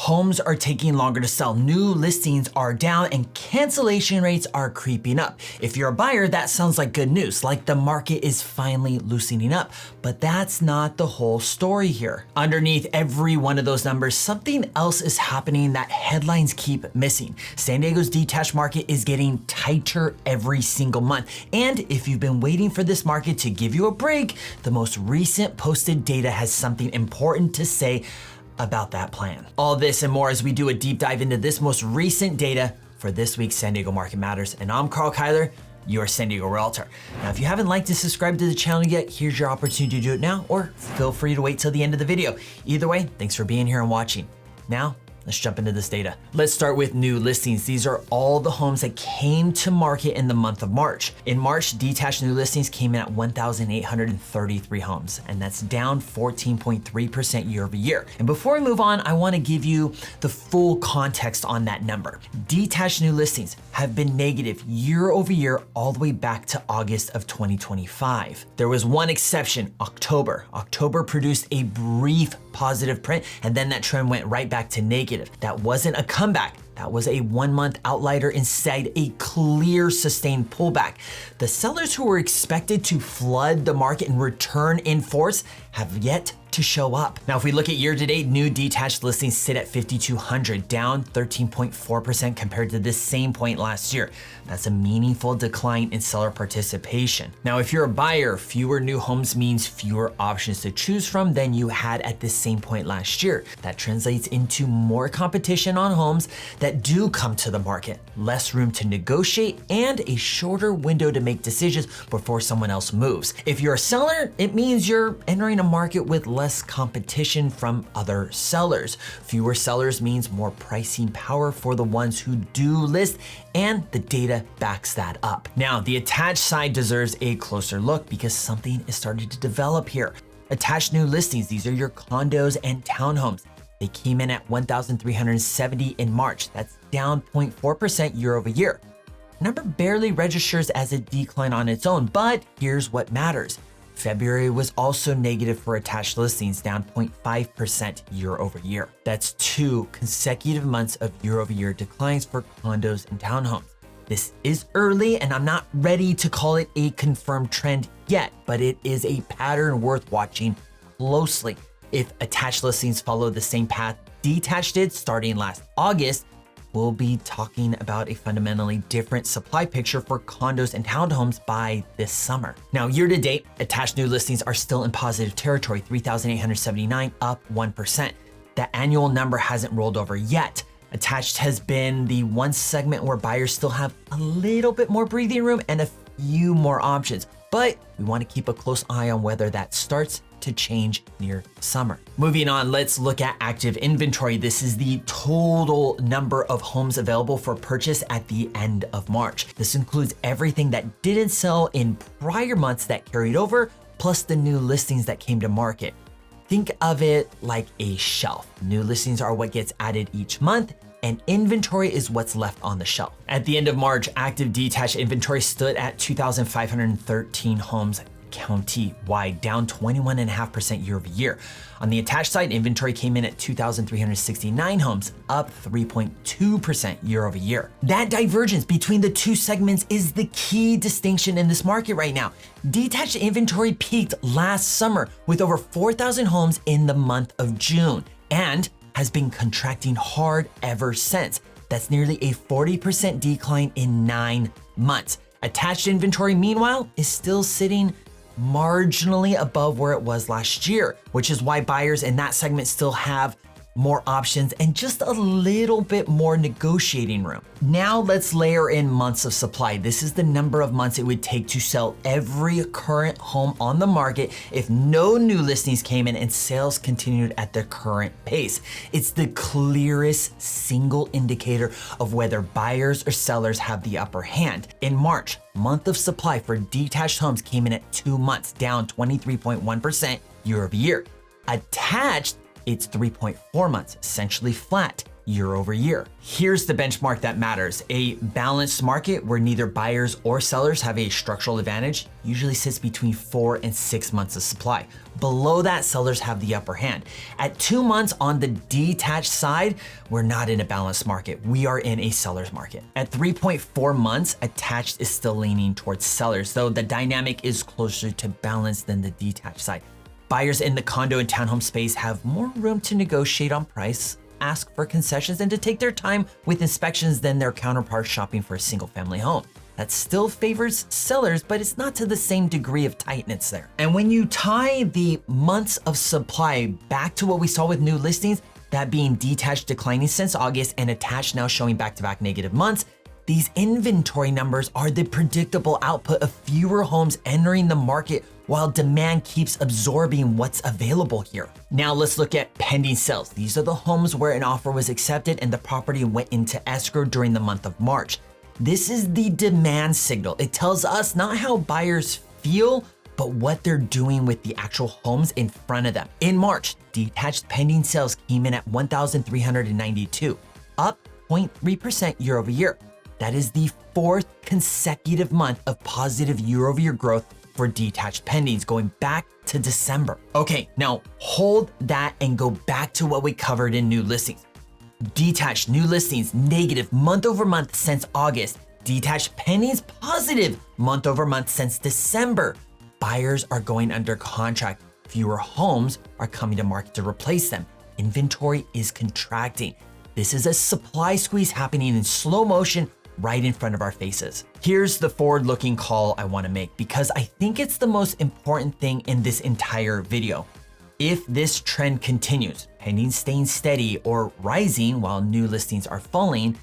Homes are taking longer to sell, new listings are down, and cancellation rates are creeping up. If you're a buyer, that sounds like good news, like the market is finally loosening up. But that's not the whole story here. Underneath every one of those numbers, something else is happening that headlines keep missing. San Diego's detached market is getting tighter every single month. And if you've been waiting for this market to give you a break, the most recent posted data has something important to say about that plan. All this and more as we do a deep dive into this most recent data for this week's San Diego Market Matters. And I'm Karl, your San Diego Realtor. Now, if you haven't liked and subscribed to the channel yet, here's your opportunity to do it now, or feel free to wait till the end of the video. Either way, thanks for being here and watching. Now, let's jump into this data. Let's start with new listings. These are all the homes that came to market in the month of March. In March, detached new listings came in at 1,833 homes, and that's down 14.3% year over year. And before we move on, I want to give you the full context on that number. Detached new listings have been negative year over year all the way back to August of 2025. There was one exception, October. October produced a brief positive print, and then that trend went right back to negative. That wasn't a comeback. That was a 1 month outlier, instead a clear sustained pullback. The sellers who were expected to flood the market and return in force have yet to show up. Now, if we look at year to date, new detached listings sit at 5,200, down 13.4% compared to this same point last year. That's a meaningful decline in seller participation. Now, if you're a buyer, fewer new homes means fewer options to choose from than you had at this same point last year. That translates into more competition on homes that do come to the market, less room to negotiate, and a shorter window to make decisions before someone else moves. If you're a seller, it means you're entering a market with less competition from other sellers. Fewer sellers means more pricing power for the ones who do list, and the data backs that up. Now, the attached side deserves a closer look because something is starting to develop here. Attached new listings, these are your condos and townhomes. They came in at 1,370 in March. That's down 0.4% year over year. The number barely registers as a decline on its own, but here's what matters. February was also negative for attached listings, down 0.5% year over year. That's 2 consecutive months of year over year declines for condos and townhomes. This is early, and I'm not ready to call it a confirmed trend yet, but it is a pattern worth watching closely. If attached listings follow the same path detached did starting last August, we'll be talking about a fundamentally different supply picture for condos and townhomes by this summer. Now, year to date, attached new listings are still in positive territory, 3,879, up 1%. The annual number hasn't rolled over yet. Attached has been the one segment where buyers still have a little bit more breathing room and a few more options, but we want to keep a close eye on whether that starts to change near summer. Moving on, let's look at active inventory. This is the total number of homes available for purchase at the end of March. This includes everything that didn't sell in prior months that carried over, plus the new listings that came to market. Think of it like a shelf. New listings are what gets added each month, and inventory is what's left on the shelf. At the end of March, active detached inventory stood at 2,513 homes countywide, down 21.5% year over year. On the attached side, inventory came in at 2,369 homes, up 3.2% year over year. That divergence between the two segments is the key distinction in this market right now. Detached inventory peaked last summer with over 4,000 homes in the month of June and has been contracting hard ever since. That's nearly a 40% decline in 9 months. Attached inventory, meanwhile, is still sitting marginally above where it was last year, which is why buyers in that segment still have more options and just a little bit more negotiating room. Now let's layer in months of supply. This is the number of months it would take to sell every current home on the market if no new listings came in and sales continued at their current pace. It's the clearest single indicator of whether buyers or sellers have the upper hand. In March, month of supply for detached homes came in at 2 months, down 23.1% year over year. Attached, it's 3.4 months, essentially flat. year over year. Here's the benchmark that matters. A balanced market where neither buyers or sellers have a structural advantage usually sits between 4 and 6 months of supply. Below that, sellers have the upper hand. At 2 months on the detached side, we're not in a balanced market. We are in a seller's market. At 3.4 months, attached is still leaning towards sellers, though the dynamic is closer to balance than the detached side. Buyers in the condo and townhome space have more room to negotiate on price, ask for concessions, and to take their time with inspections than their counterparts shopping for a single family home. That still favors sellers, but it's not to the same degree of tightness there. And when you tie the months of supply back to what we saw with new listings, that being detached declining since August and attached now showing back-to-back negative months, these inventory numbers are the predictable output of fewer homes entering the market while demand keeps absorbing what's available here. Now let's look at pending sales. These are the homes where an offer was accepted and the property went into escrow during the month of March. This is the demand signal. It tells us not how buyers feel, but what they're doing with the actual homes in front of them. In March, detached pending sales came in at 1,392, up 0.3% year over year. That is the 4th consecutive month of positive year-over-year growth for detached pendings going back to December. Okay, now hold that and go back to what we covered in new listings. Detached new listings negative month over month since August. Detached pendings positive month over month since December. Buyers are going under contract. Fewer homes are coming to market to replace them. Inventory is contracting. This is a supply squeeze happening in slow motion right in front of our faces. Here's the forward-looking call I want to make because I think it's the most important thing in this entire video. If this trend continues, pending staying steady or rising while new listings are falling,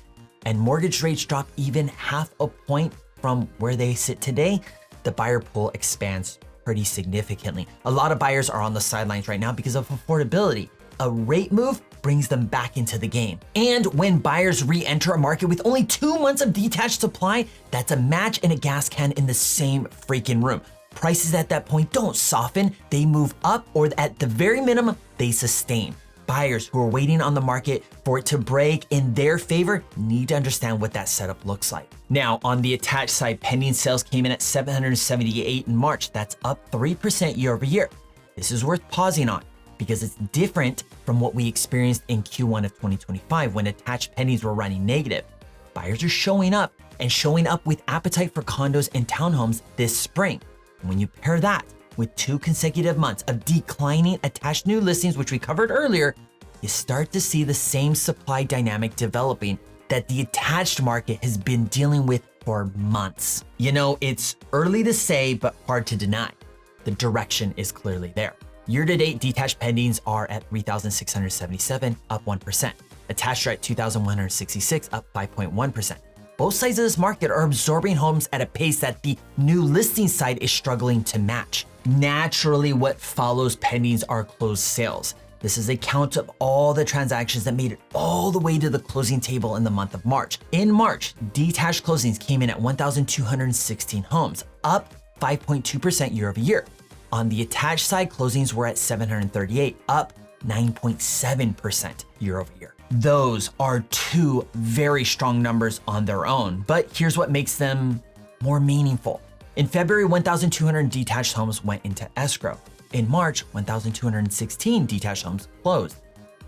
and mortgage rates drop even half a point from where they sit today, the buyer pool expands pretty significantly. A lot of buyers are on the sidelines right now because of affordability. A rate move brings them back into the game. And when buyers re-enter a market with only 2 months of detached supply, that's a match and a gas can in the same freaking room. Prices at that point don't soften, they move up, or at the very minimum, they sustain. Buyers who are waiting on the market for it to break in their favor need to understand what that setup looks like. Now, on the attached side, pending sales came in at 778 in March. That's up 3% year over year. This is worth pausing on because it's different from what we experienced in Q1 of 2025 when attached pendings were running negative. Buyers are showing up and showing up with appetite for condos and townhomes this spring. And when you pair that with 2 consecutive months of declining attached new listings, which we covered earlier, you start to see the same supply dynamic developing that the attached market has been dealing with for months. You know, it's early to say, but hard to deny. The direction is clearly there. Year-to-date detached pendings are at 3,677, up 1%. Attached are at 2,166, up 5.1%. Both sides of this market are absorbing homes at a pace that the new listing side is struggling to match. Naturally, what follows pendings are closed sales. This is a count of all the transactions that made it all the way to the closing table in the month of March. In March, detached closings came in at 1,216 homes, up 5.2% year over year. On the attached side, closings were at 738, up 9.7% year over year. Those are 2 very strong numbers on their own, but here's what makes them more meaningful. In February, 1,200 detached homes went into escrow. In March, 1,216 detached homes closed.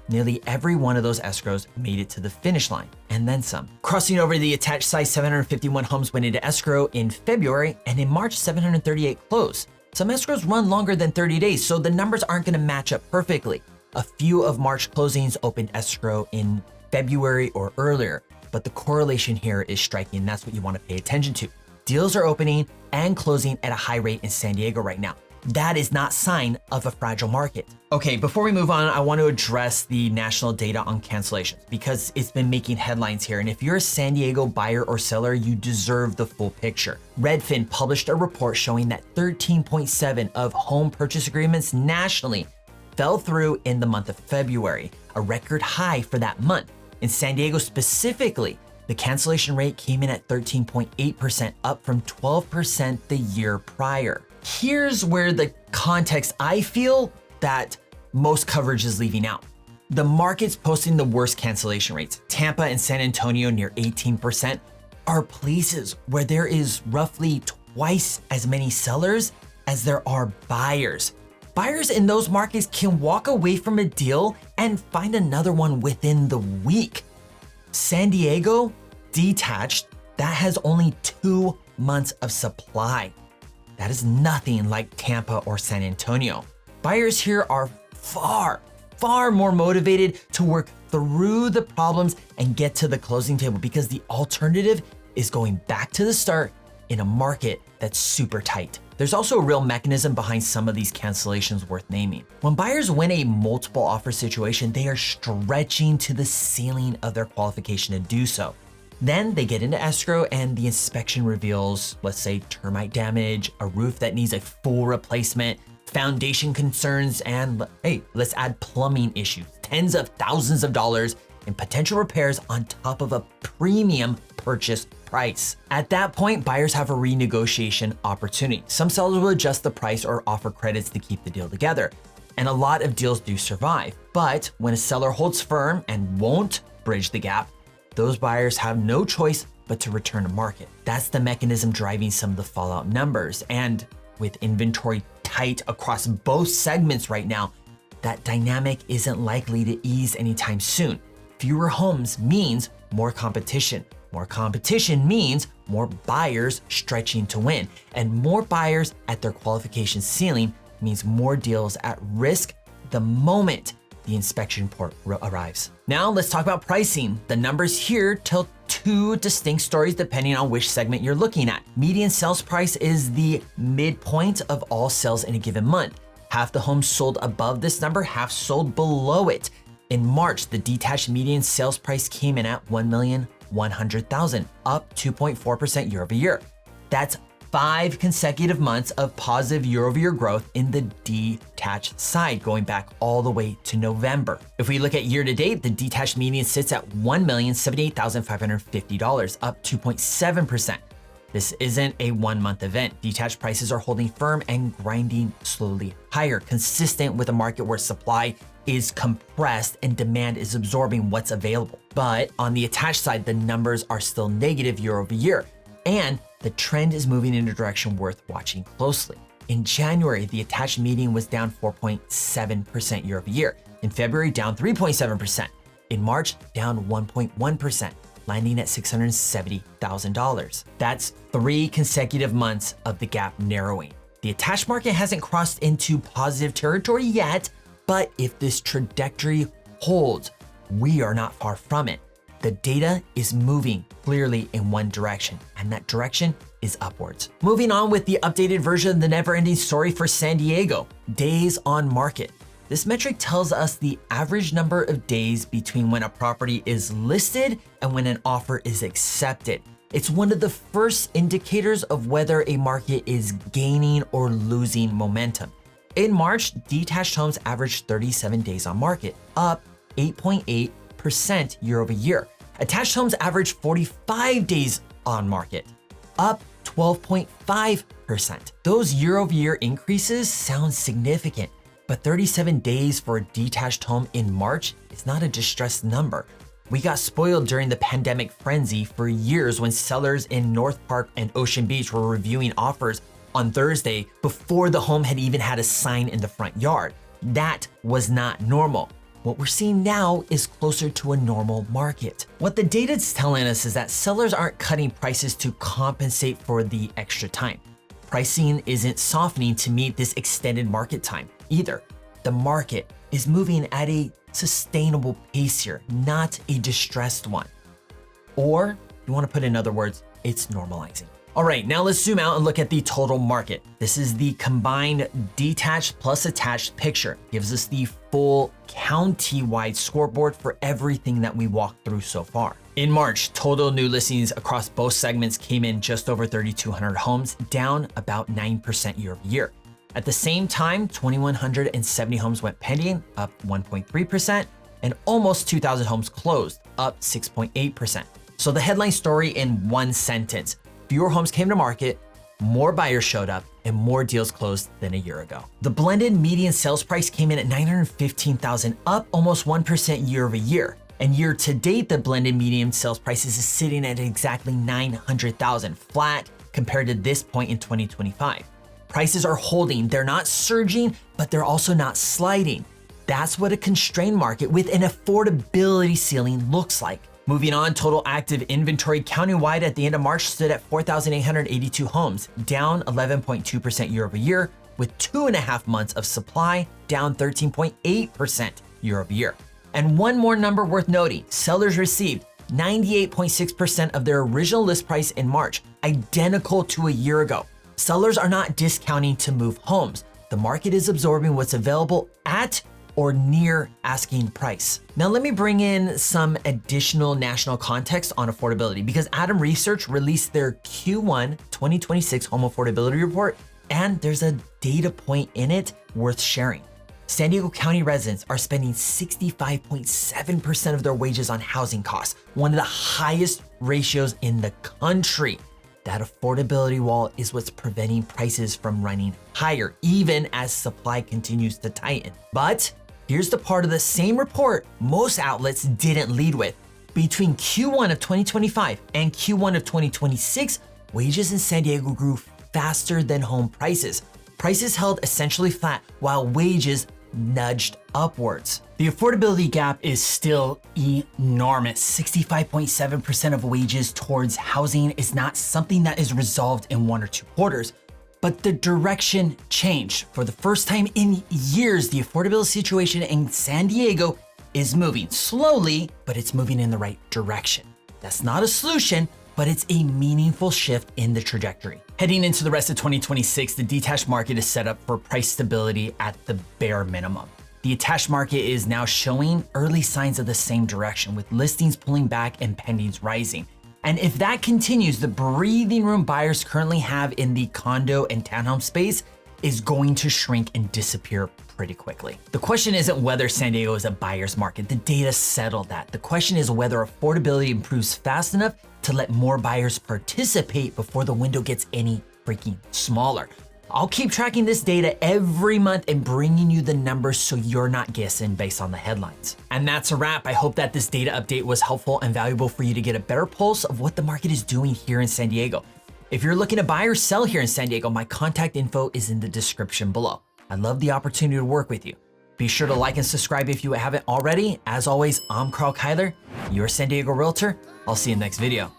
Nearly every one of those escrows made it to the finish line, and then some. Crossing over the attached side, 751 homes went into escrow in February, and in March, 738 closed. Some escrows run longer than 30 days, so the numbers aren't gonna match up perfectly. A few of March closings opened escrow in February or earlier, but the correlation here is striking, and that's what you wanna pay attention to. Deals are opening and closing at a high rate in San Diego right now. That is not sign of a fragile market. Okay, before we move on, I want to address the national data on cancellations because it's been making headlines here. And if you're a San Diego buyer or seller, you deserve the full picture. Redfin published a report showing that 13.7 of home purchase agreements nationally fell through in the month of February, a record high for that month. In San Diego specifically, the cancellation rate came in at 13.8%, up from 12% the year prior. Here's where the context I feel that most coverage is leaving out. The markets posting the worst cancellation rates, Tampa and San Antonio near 18%, are places where there is roughly twice as many sellers as there are buyers. Buyers in those markets can walk away from a deal and find another one within the week. San Diego, Detached, that has only 2 months of supply. That is nothing like Tampa or San Antonio. Buyers here are far more motivated to work through the problems and get to the closing table because the alternative is going back to the start in a market that's super tight. There's also a real mechanism behind some of these cancellations worth naming. When buyers win a multiple offer situation, they are stretching to the ceiling of their qualification to do so. Then they get into escrow and the inspection reveals, let's say, termite damage, a roof that needs a full replacement, foundation concerns, and hey, let's add plumbing issues, tens of thousands of dollars in potential repairs on top of a premium purchase price. At that point, buyers have a renegotiation opportunity. Some sellers will adjust the price or offer credits to keep the deal together. And a lot of deals do survive. But when a seller holds firm and won't bridge the gap, those buyers have no choice but to return to market. That's the mechanism driving some of the fallout numbers. And with inventory tight across both segments right now, that dynamic isn't likely to ease anytime soon. Fewer homes means more competition. More competition means more buyers stretching to win. And more buyers at their qualification ceiling means more deals at risk the moment the inspection report arrives. Now let's talk about pricing. The numbers here tell two distinct stories depending on which segment you're looking at. Median sales price is the midpoint of all sales in a given month. Half the homes sold above this number, half sold below it. In March, the detached median sales price came in at $1,100,000, up 2.4% year over year. That's 5 consecutive months of positive year-over-year growth in the detached side, going back all the way to November. If we look at year-to-date, the detached median sits at $1,078,550, up 2.7%. This isn't a one-month event. Detached prices are holding firm and grinding slowly higher, consistent with a market where supply is compressed and demand is absorbing what's available. But on the attached side, the numbers are still negative year over year, and the trend is moving in a direction worth watching closely. In January, the attached median was down 4.7% year over year. In February, down 3.7%. In March, down 1.1%, landing at $670,000. That's 3 consecutive months of the gap narrowing. The attached market hasn't crossed into positive territory yet, but if this trajectory holds, we are not far from it. The data is moving clearly in one direction, and that direction is upwards. Moving on with the updated version of the never-ending story for San Diego, days on market. This metric tells us the average number of days between when a property is listed and when an offer is accepted. It's one of the first indicators of whether a market is gaining or losing momentum. In March, detached homes averaged 37 days on market, up 8.8% year over year. Attached homes averaged 45 days on market, up 12.5%. Those year over year increases sound significant, but 37 days for a detached home in March is not a distressed number. We got spoiled during the pandemic frenzy for years when sellers in North Park and Ocean Beach were reviewing offers on Thursday before the home had even had a sign in the front yard. That was not normal. What we're seeing now is closer to a normal market. What the data is telling us is that sellers aren't cutting prices to compensate for the extra time. Pricing isn't softening to meet this extended market time either. The market is moving at a sustainable pace here, not a distressed one. Or, you want to put in other words, it's normalizing. All right, now let's zoom out and look at the total market. This is the combined detached plus attached picture. Gives us the full county-wide scoreboard for everything that we walked through so far. In March, total new listings across both segments came in just over 3,200 homes, down about 9% year over year. At the same time, 2,170 homes went pending, up 1.3%, and almost 2,000 homes closed, up 6.8%. So the headline story in one sentence: fewer homes came to market, more buyers showed up and more deals closed than a year ago. The blended median sales price came in at $915,000, up almost 1% year over year. And year to date, the blended median sales price is sitting at exactly $900,000, flat compared to this point in 2025. Prices are holding, they're not surging, but they're also not sliding. That's what a constrained market with an affordability ceiling looks like. Moving on, total active inventory countywide at the end of March stood at 4,882 homes, down 11.2% year over year, with 2.5 months of supply, down 13.8% year over year. And one more number worth noting, sellers received 98.6% of their original list price in March, identical to a year ago. Sellers are not discounting to move homes. The market is absorbing what's available at or near asking price. Now let me bring in some additional national context on affordability because ATTOM Research released their Q1 2026 home affordability report, and there's a data point in it worth sharing. San Diego County residents are spending 65.7% of their wages on housing costs, one of the highest ratios in the country. That affordability wall is what's preventing prices from running higher, even as supply continues to tighten. But here's the part of the same report most outlets didn't lead with. Between Q1 of 2025 and Q1 of 2026, wages in San Diego grew faster than home prices. Prices held essentially flat while wages nudged upwards. The affordability gap is still enormous. 65.7% of wages towards housing is not something that is resolved in 1 or 2 quarters. But the direction changed. For the first time in years, the affordability situation in San Diego is moving slowly, but it's moving in the right direction. That's not a solution, but it's a meaningful shift in the trajectory. Heading into the rest of 2026, the detached market is set up for price stability at the bare minimum. The attached market is now showing early signs of the same direction, with listings pulling back and pendings rising. And if that continues, the breathing room buyers currently have in the condo and townhome space is going to shrink and disappear pretty quickly. The question isn't whether San Diego is a buyer's market. The data settled that. The question is whether affordability improves fast enough to let more buyers participate before the window gets any freaking smaller. I'll keep tracking this data every month and bringing you the numbers so you're not guessing based on the headlines. And that's a wrap. I hope that this data update was helpful and valuable for you to get a better pulse of what the market is doing here in San Diego. If you're looking to buy or sell here in San Diego, my contact info is in the description below. I'd love the opportunity to work with you. Be sure to like and subscribe if you haven't already. As always, I'm Karl, your San Diego realtor. I'll see you in the next video.